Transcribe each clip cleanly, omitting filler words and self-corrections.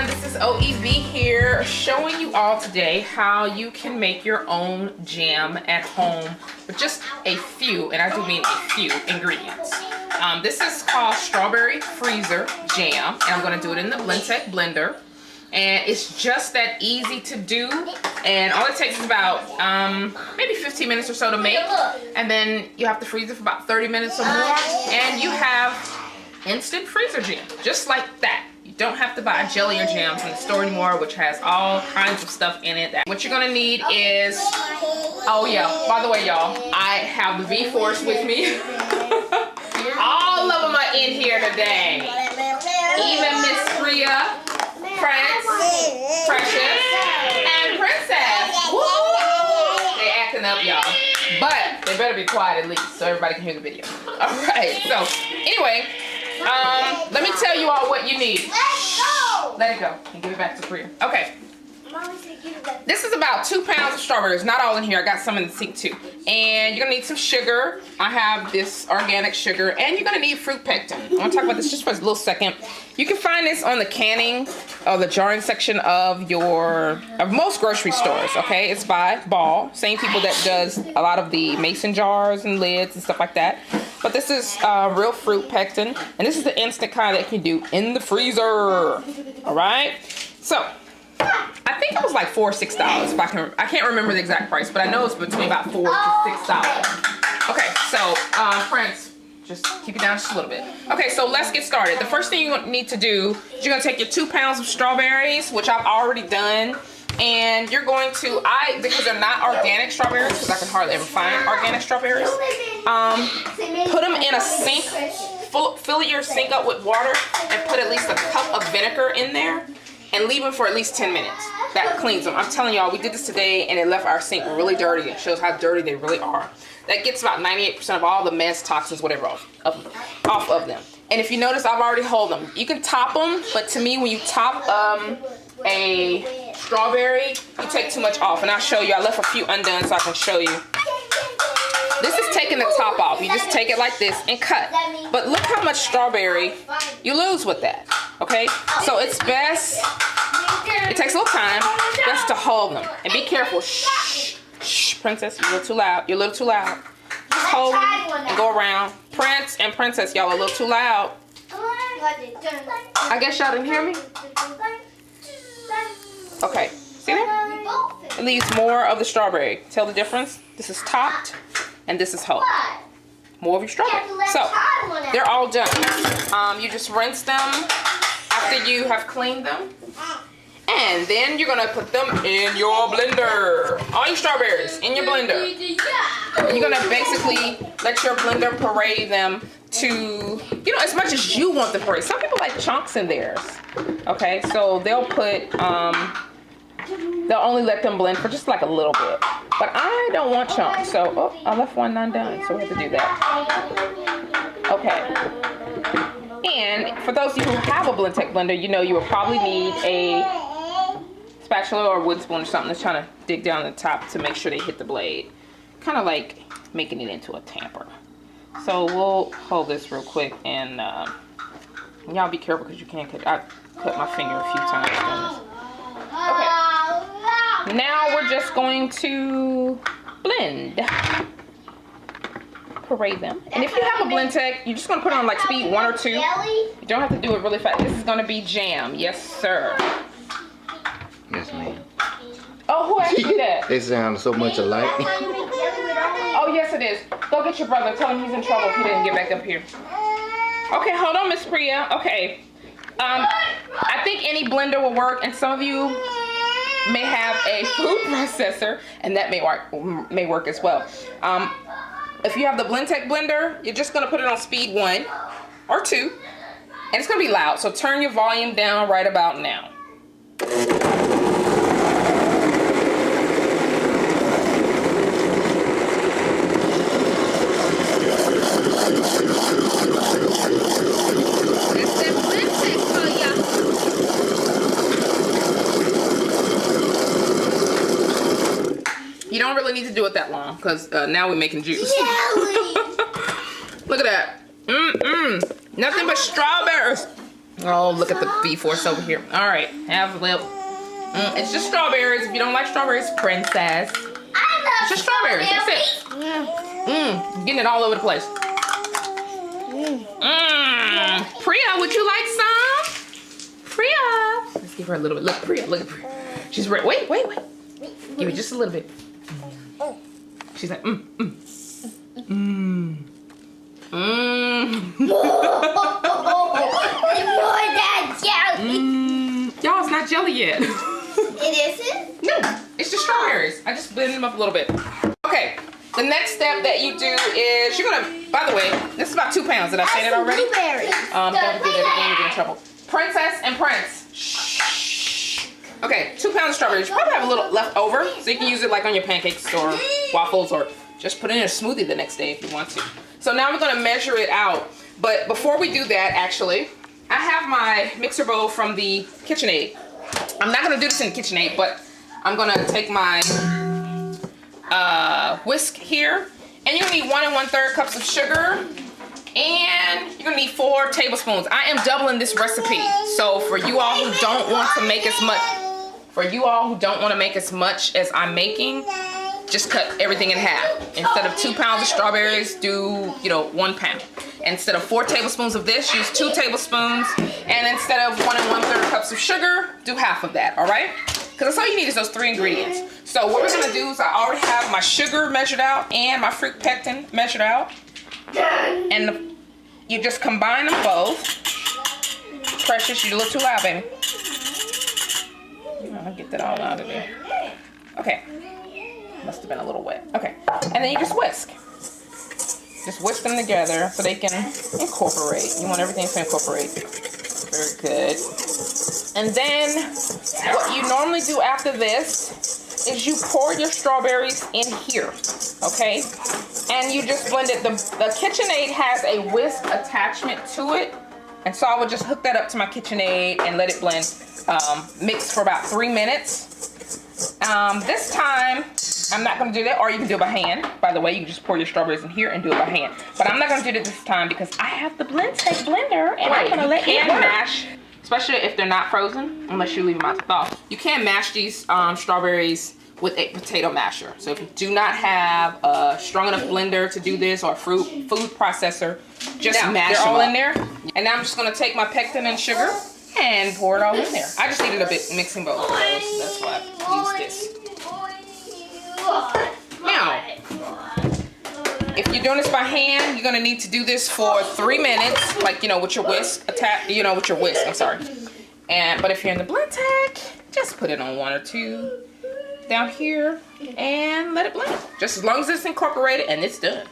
This is OEV here, showing you all today how you can make your own jam at home with just a few, and I do mean a few, ingredients. This is called strawberry freezer jam, and I'm going to do it in the Blendtec blender. And it's just that easy to do, and all it takes is about maybe 15 minutes or so to make, and then you have to freeze it for about 30 minutes or more, and you have instant freezer jam, just like that. You don't have to buy jelly or jams in the store anymore, which has all kinds of stuff in it. What you're gonna need is, oh yeah, by the way, y'all, I have the V-Force with me. All of them are in here today. Even Miss Priya, Prince, Precious, and Princess. Woo! They acting up, y'all. But they better be quiet at least so everybody can hear the video. All right, so anyway, let me tell you all what you need. Let it go and give it back to Priya. Okay. This is about 2 pounds of strawberries. Not all in here. I got some in the sink too. And you're gonna need some sugar. I have this organic sugar, and you're gonna need fruit pectin. I want to talk about this just for a little second. You can find this on the canning or the jarring section of most grocery stores. Okay, it's by Ball, same people that does a lot of the mason jars and lids and stuff like that. But this is real fruit pectin, and this is the instant kind that you can do in the freezer. All right, so I think it was like $4 or $6. If I can't remember the exact price, but I know it's between about $4 to $6. Okay, so Prince, just keep it down just a little bit. Okay, so let's get started. The first thing you need to do is you're gonna take your 2 pounds of strawberries, which I've already done, and you're going to, because they're not organic strawberries, because I can hardly ever find organic strawberries, put them in a sink, fill your sink up with water, and put at least a cup of vinegar in there, and leave them for at least 10 minutes. That cleans them. I'm telling y'all, we did this today, and it left our sink really dirty. It shows how dirty they really are. That gets about 98% of all the mess, toxins, whatever, off of them. And if you notice, I've already hulled them. You can top them, but to me, when you top a strawberry, you take too much off. And I'll show you. I left a few undone so I can show you. This is taking the top off. You just take it like this and cut. But look how much strawberry you lose with that. Okay? So it's best, it takes a little time, best to hold them. And be careful. Shh. Shh, Princess, you're a little too loud. You're a little too loud. Just hold them and go around. Prince and Princess, y'all are a little too loud. I guess y'all didn't hear me? Okay. See that? It leaves more of the strawberry. Tell the difference? This is topped and this is whole. More of your strawberry. So, they're all done. You just rinse them after you have cleaned them. And then you're going to put them in your blender. All your strawberries in your blender. And you're going to basically let your blender parade them to, as much as you want the parade. Some people like chunks in theirs. Okay, so they'll put, they'll only let them blend for just like a little bit. But I don't want chunks, so, I left one undone, so we have to do that. Okay. And for those of you who have a Blendtec blender, you will probably need a spatula or wood spoon or something that's trying to dig down the top to make sure they hit the blade. Kind of like making it into a tamper. So we'll hold this real quick, and y'all be careful because you can't cut. I cut my finger a few times doing this. Okay. Now we're just going to blend. Parade them. And if you have a Blendtec, you're just going to put it on like speed 1 or 2. You don't have to do it really fast. This is going to be jam. Yes, sir. Yes, ma'am. Oh, who asked you that? They sound so much alike. Oh, yes, it is. Go get your brother. Tell him he's in trouble if he didn't get back up here. Okay, hold on, Miss Priya. Okay. I think any blender will work, and some of you may have a food processor, and that may work as well. If you have the Blendtec blender, you're just going to put it on speed 1 or 2, and it's going to be loud, so turn your volume down right about now. You don't really need to do it that long because now we're making juice. Look at that. Nothing but strawberries. Oh, look at the B-force over here. All right, have a little. It's just strawberries. If you don't like strawberries, princess. It's just strawberries. That's it. Getting it all over the place. Priya, would you like some? Priya. Let's give her a little bit. Look, Priya, look at Priya. She's ready. Wait. Give me just a little bit. She's like, More than jelly. Y'all, it's not jelly yet. It isn't? No, it's just strawberries. I just blended them up a little bit. Okay, the next step that you do is you're gonna, by the way, this is about 2 pounds. Did I say that already? Blueberries. Don't do that again, you get in trouble. Princess and Prince. Shh. Okay, 2 pounds of strawberries. You probably have a little left over, so you can use it like on your pancakes or waffles, or just put it in a smoothie the next day if you want to. So now we're gonna measure it out. But before we do that, actually, I have my mixer bowl from the KitchenAid. I'm not gonna do this in the KitchenAid, but I'm gonna take my whisk here, and you're gonna need 1 1/3 cups of sugar, and you're gonna need 4 tablespoons. I am doubling this recipe, so for you all who don't want to make as much, as I'm making, just cut everything in half. Instead of 2 pounds of strawberries, do 1 pound. Instead of 4 tablespoons of this, use 2 tablespoons. And instead of 1 1/3 cups of sugar, do half of that, all right? Because that's all you need is those 3 ingredients. So what we're gonna do is I already have my sugar measured out and my fruit pectin measured out. And you just combine them both. Precious, you're a little too loud, baby. I'll get that all out of there. Okay. Must have been a little wet. Okay. And then you just whisk. Just whisk them together so they can incorporate. You want everything to incorporate. Very good. And then what you normally do after this is you pour your strawberries in here, okay? And you just blend it. The KitchenAid has a whisk attachment to it. And so I would just hook that up to my KitchenAid and let it blend, mix for about 3 minutes. This time, I'm not gonna do that, or you can do it by hand. By the way, you can just pour your strawberries in here and do it by hand. But I'm not gonna do it this time because I have the blender, and I'm gonna let it mash, especially if they're not frozen, unless you leave them out to thaw. You can mash these strawberries with a potato masher. So if you do not have a strong enough blender to do this, or a food processor, just mash them all in there. And now I'm just gonna take my pectin and sugar and pour it all in there. I just needed a bit mixing bowl, so that's why I used this. Now, if you're doing this by hand, you're gonna need to do this for 3 minutes, like with your whisk, I'm sorry. But if you're in the blend tech, just put it on 1 or 2 down here and let it blend. Just as long as it's incorporated and it's done.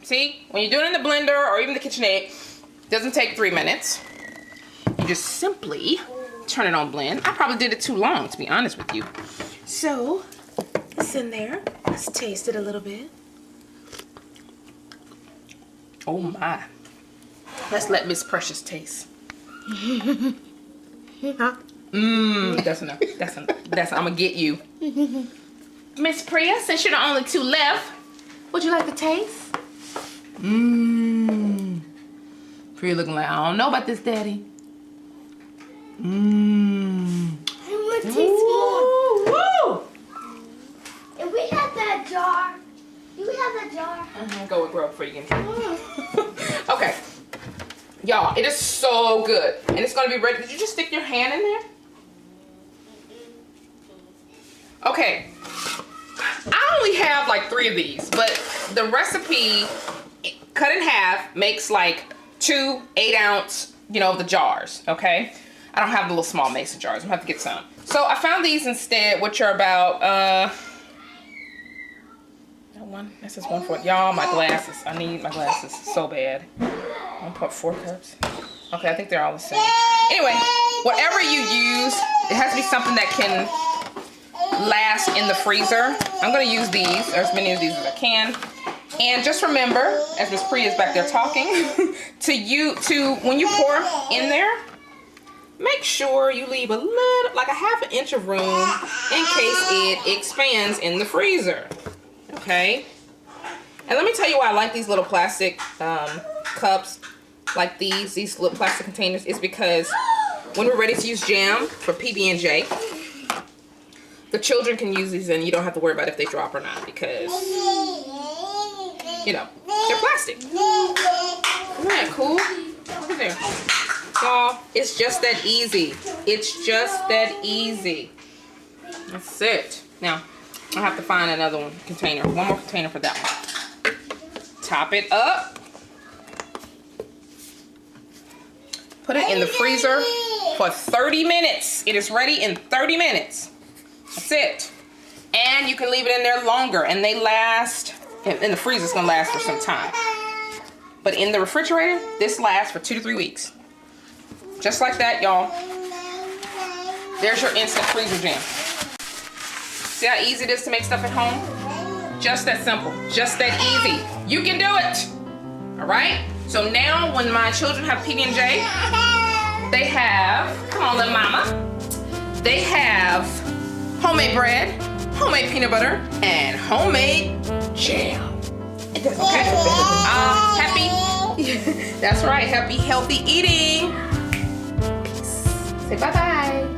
See, when you're doing it in the blender or even the KitchenAid, it doesn't take 3 minutes. You just simply turn it on blend. I probably did it too long, to be honest with you. So, it's in there. Let's taste it a little bit. Oh my. Let's let Miss Precious taste. That's enough. That's enough. I'm gonna get you. Miss Priya, since you're the only 2 left, would you like to taste? Priya looking like, I don't know about this, Daddy. I want to taste more. Woo! If we have that jar, do we have that jar? Go with Grub before you get in trouble. Okay. Y'all, it is so good. And it's gonna be ready. Did you just stick your hand in there? Okay. I only have like 3 of these, but the recipe cut in half makes like 2 8-ounce, you know, the jars, okay? I don't have the little small mason jars. I'm gonna have to get some. So I found these instead, which are about, that one, this is 1 for, y'all, my glasses. I need my glasses so bad. 1.4 cups. Okay, I think they're all the same. Anyway, whatever you use, it has to be something that can last in the freezer. I'm gonna use these, or as many of these as I can. And just remember, as Miss Priya is back there talking, when you pour in there, make sure you leave a little, like a ½ inch of room in case it expands in the freezer. Okay? And let me tell you why I like these little plastic cups, like these little plastic containers, is because when we're ready to use jam for PB&J, the children can use these and you don't have to worry about if they drop or not because, you know, they're plastic. Isn't that cool? Look at there. Y'all, it's just that easy. It's just that easy. That's it. Now, I have to find another container. One more container for that one. Top it up. Put it in the freezer for 30 minutes. It is ready in 30 minutes. That's it. And you can leave it in there longer, and they last, in the freezer it's gonna last for some time. But in the refrigerator, this lasts for 2 to 3 weeks. Just like that, y'all. There's your instant freezer jam. See how easy it is to make stuff at home? Just that simple, just that easy. You can do it, all right? So now when my children have PB&J, they have, come on little mama, they have homemade bread, homemade peanut butter, and homemade jam. Okay? Happy, that's right, happy healthy eating. Peace. Say bye-bye.